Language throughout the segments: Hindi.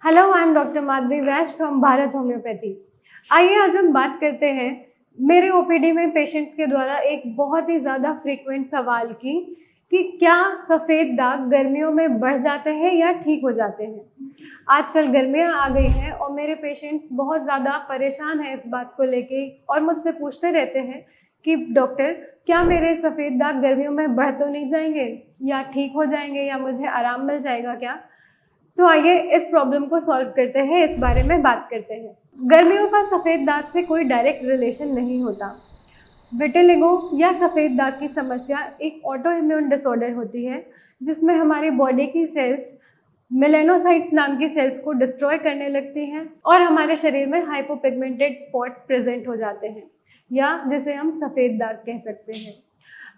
Hello, I am doctor Madhavi Vaish from Bharat homeopathy. आइए आज हम बात करते हैं मेरे ओपीडी में पेशेंट्स के द्वारा एक बहुत ही ज़्यादा फ्रीक्वेंट सवाल की कि क्या सफ़ेद दाग गर्मियों में बढ़ जाते हैं या ठीक हो जाते हैं। आजकल गर्मियाँ आ गई हैं और मेरे पेशेंट्स बहुत ज़्यादा परेशान हैं इस बात को लेके और मुझसे पूछते रहते हैं कि डॉक्टर, क्या मेरे सफ़ेद दाग गर्मियों में बढ़ तो नहीं जाएंगे या ठीक हो जाएंगे या मुझे आराम मिल जाएगा क्या। तो आइए इस प्रॉब्लम को सॉल्व करते हैं, इस बारे में बात करते हैं। गर्मियों का सफ़ेद दाग से कोई डायरेक्ट रिलेशन नहीं होता। विटिलिगो या सफ़ेद दाग की समस्या एक ऑटो इम्यून डिसऑर्डर होती है जिसमें हमारी बॉडी की सेल्स मेलेनोसाइट्स नाम की सेल्स को डिस्ट्रॉय करने लगती हैं और हमारे शरीर में हाइपोपिगमेंटेड स्पॉट्स प्रेजेंट हो जाते हैं या जिसे हम सफ़ेद दाग कह सकते हैं।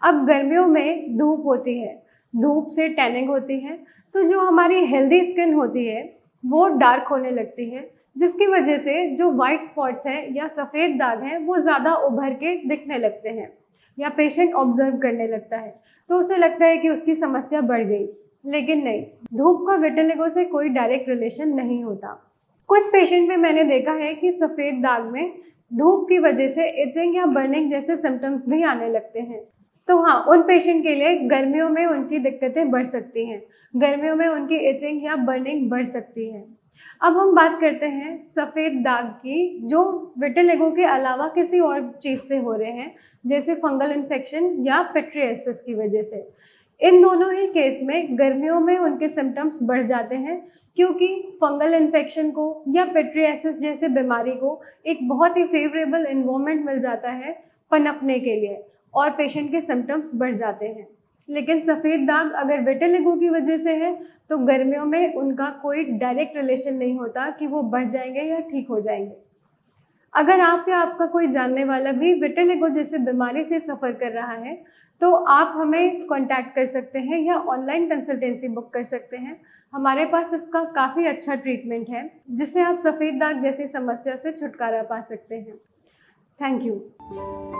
अब गर्मियों में धूप होती है, धूप से टैनिंग होती है, तो जो हमारी हेल्दी स्किन होती है वो डार्क होने लगती है, जिसकी वजह से जो वाइट स्पॉट्स हैं या सफ़ेद दाग हैं वो ज़्यादा उभर के दिखने लगते हैं या पेशेंट ऑब्जर्व करने लगता है, तो उसे लगता है कि उसकी समस्या बढ़ गई। लेकिन नहीं, धूप का विटिलिगो से कोई डायरेक्ट रिलेशन नहीं होता। कुछ पेशेंट में मैंने देखा है कि सफ़ेद दाग में धूप की वजह से इचिंग या बर्निंग जैसे सिम्टम्स भी आने लगते हैं। तो हाँ, उन पेशेंट के लिए गर्मियों में उनकी दिक्कतें बढ़ सकती हैं, गर्मियों में उनकी इचिंग या बर्निंग बढ़ सकती है। अब हम बात करते हैं सफ़ेद दाग की जो विटिलिगो के अलावा किसी और चीज़ से हो रहे हैं, जैसे फंगल इन्फेक्शन या पिट्रियासिस की वजह से। इन दोनों ही केस में गर्मियों में उनके सिम्टम्स बढ़ जाते हैं क्योंकि फंगल इन्फेक्शन को या पिट्रियासिस जैसे बीमारी को एक बहुत ही फेवरेबल एनवायरनमेंट मिल जाता है पनपने के लिए और पेशेंट के सिम्टम्स बढ़ जाते हैं। लेकिन सफ़ेद दाग अगर विटिलिगो की वजह से है तो गर्मियों में उनका कोई डायरेक्ट रिलेशन नहीं होता कि वो बढ़ जाएंगे या ठीक हो जाएंगे। अगर आप या आपका कोई जानने वाला भी विटिलिगो जैसे बीमारी से सफ़र कर रहा है तो आप हमें कांटेक्ट कर सकते हैं या ऑनलाइन कंसल्टेंसी बुक कर सकते हैं। हमारे पास इसका काफ़ी अच्छा ट्रीटमेंट है जिससे आप सफ़ेद दाग जैसी समस्या से छुटकारा पा सकते हैं। Thank you.